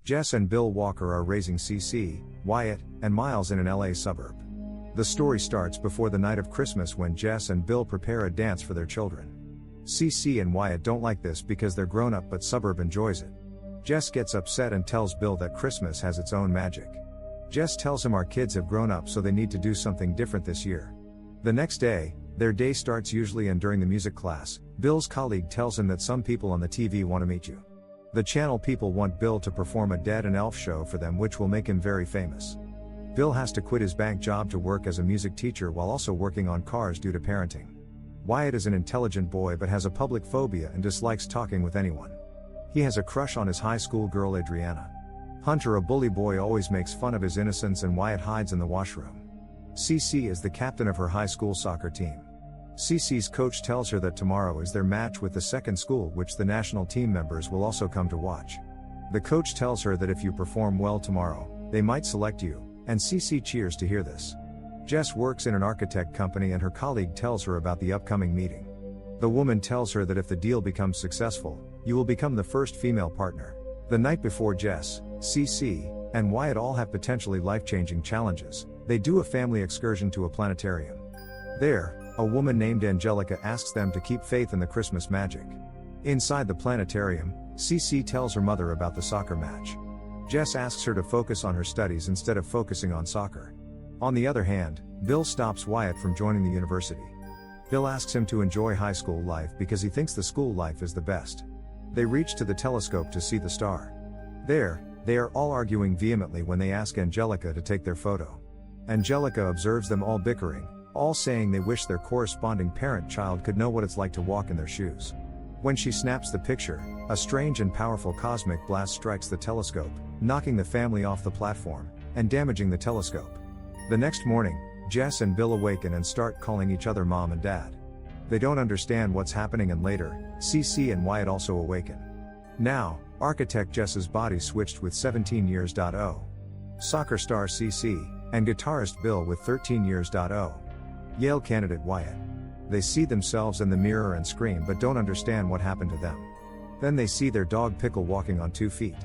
Jess and Bill Walker are raising CC, Wyatt, and Miles in an LA suburb. The story starts before the night of Christmas when Jess and Bill prepare a dance for their children. CC and Wyatt don't like this because they're grown up, but suburb enjoys it. Jess gets upset and tells Bill that Christmas has its own magic. Jess tells him our kids have grown up, so they need to do something different this year. The next day, their day starts usually, and during the music class, Bill's colleague tells him that some people on the TV want to meet you. The channel people want Bill to perform a Dead and Elf show for them, which will make him very famous. Bill has to quit his bank job to work as a music teacher while also working on cars due to parenting. Wyatt is an intelligent boy but has a public phobia and dislikes talking with anyone. He has a crush on his high school girl Adriana. Hunter, a bully boy, always makes fun of his innocence, and Wyatt hides in the washroom. CC is the captain of her high school soccer team. CC's coach tells her that tomorrow is their match with the second school, which the national team members will also come to watch. The coach tells her that if you perform well tomorrow, they might select you, and CC cheers to hear this. Jess works in an architect company, and her colleague tells her about the upcoming meeting. The woman tells her that if the deal becomes successful, you will become the first female partner. The night before, Jess, CC, and Wyatt all have potentially life-changing challenges. They do a family excursion to a planetarium. There, a woman named Angelica asks them to keep faith in the Christmas magic. Inside the planetarium, CC tells her mother about the soccer match. Jess asks her to focus on her studies instead of focusing on soccer. On the other hand, Bill stops Wyatt from joining the university. Bill asks him to enjoy high school life because he thinks the school life is the best. They reach to the telescope to see the star. There, they are all arguing vehemently when they ask Angelica to take their photo. Angelica observes them all bickering, all saying they wish their corresponding parent-child could know what it's like to walk in their shoes. When she snaps the picture, a strange and powerful cosmic blast strikes the telescope, knocking the family off the platform, and damaging the telescope. The next morning, Jess and Bill awaken and start calling each other mom and dad. They don't understand what's happening, and later, CC and Wyatt also awaken. Now, architect Jess's body switched with 17 years. Soccer star CC, and guitarist Bill with 13 years. Yale candidate Wyatt. They see themselves in the mirror and scream, but don't understand what happened to them. Then they see their dog Pickle walking on 2 feet.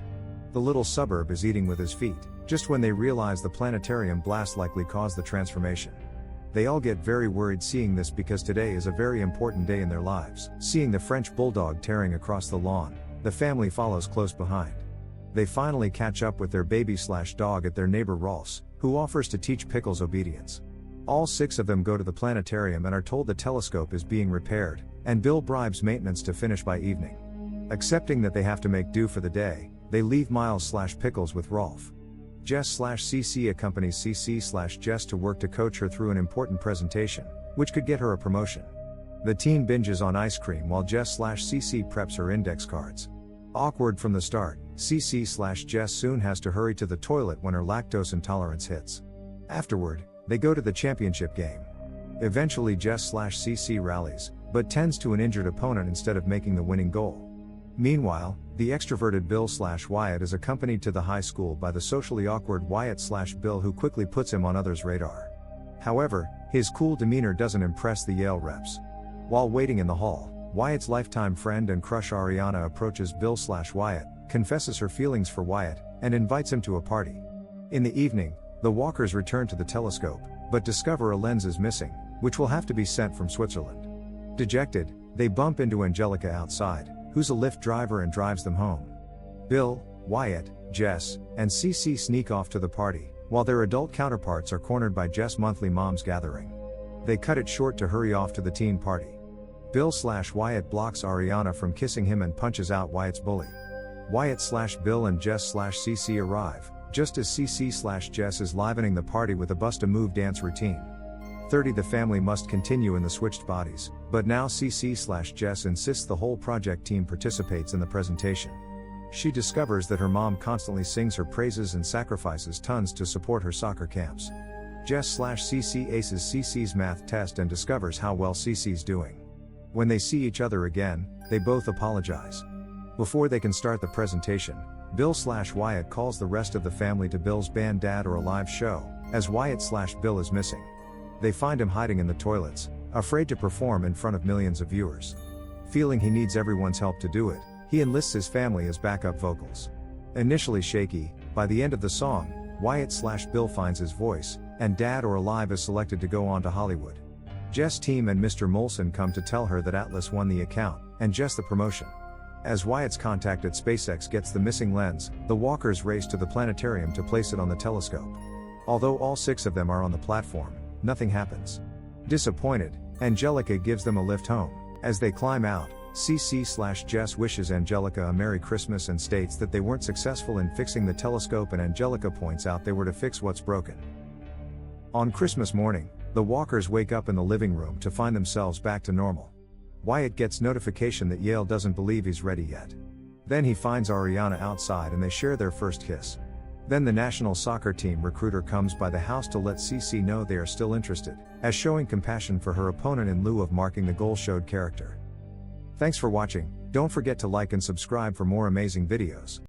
The little suburb is eating with his feet, just when they realize the planetarium blast likely caused the transformation. They all get very worried seeing this because today is a very important day in their lives. Seeing the French bulldog tearing across the lawn, the family follows close behind. They finally catch up with their baby/dog at their neighbor Rolf's, who offers to teach Pickles obedience. All 6 of them go to the planetarium and are told the telescope is being repaired, and Bill bribes maintenance to finish by evening. Accepting that they have to make do for the day, they leave Miles/Pickles with Rolf. Jess/CC accompanies CC/Jess to work to coach her through an important presentation, which could get her a promotion. The teen binges on ice cream while Jess/CC preps her index cards. Awkward from the start, CC/Jess soon has to hurry to the toilet when her lactose intolerance hits. Afterward, they go to the championship game. Eventually Jess/CC rallies, but tends to an injured opponent instead of making the winning goal. Meanwhile, the extroverted Bill/Wyatt is accompanied to the high school by the socially awkward Wyatt/Bill, who quickly puts him on others' radar. However, his cool demeanor doesn't impress the Yale reps. While waiting in the hall, Wyatt's lifetime friend and crush Ariana approaches Bill/Wyatt, confesses her feelings for Wyatt, and invites him to a party. In the evening, the Walkers return to the telescope, but discover a lens is missing, which will have to be sent from Switzerland. Dejected, they bump into Angelica outside, who's a Lyft driver and drives them home. Bill, Wyatt, Jess, and CC sneak off to the party, while their adult counterparts are cornered by Jess' monthly moms gathering. They cut it short to hurry off to the teen party. Bill/Wyatt blocks Ariana from kissing him and punches out Wyatt's bully. Wyatt/Bill and Jess/CC arrive, just as CC/Jess is livening the party with a bust-a-move dance routine. 30 The family must continue in the switched bodies, but now CC/Jess insists the whole project team participates in the presentation. She discovers that her mom constantly sings her praises and sacrifices tons to support her soccer camps. Jess/CC aces CC's math test and discovers how well CC's doing. When they see each other again, they both apologize. Before they can start the presentation, Bill/Wyatt calls the rest of the family to Bill's band Dad or a live show, as Wyatt/Bill is missing. They find him hiding in the toilets, afraid to perform in front of millions of viewers. Feeling he needs everyone's help to do it, he enlists his family as backup vocals. Initially shaky, by the end of the song, Wyatt/Bill finds his voice, and Dad or Alive is selected to go on to Hollywood. Jess' team and Mr. Molson come to tell her that Atlas won the account, and Jess the promotion. As Wyatt's contact at SpaceX gets the missing lens, the walkers race to the planetarium to place it on the telescope. Although all 6 of them are on the platform, nothing happens. Disappointed, Angelica gives them a lift home. As they climb out, CC/Jess wishes Angelica a Merry Christmas and states that they weren't successful in fixing the telescope, and Angelica points out they were to fix what's broken. On Christmas morning, the walkers wake up in the living room to find themselves back to normal. Wyatt gets notification that Yale doesn't believe he's ready yet. Then he finds Ariana outside and they share their first kiss. Then the national soccer team recruiter comes by the house to let CC know they are still interested, as showing compassion for her opponent in lieu of marking the goal showed character. Thanks for watching. Don't forget to like and subscribe for more amazing videos.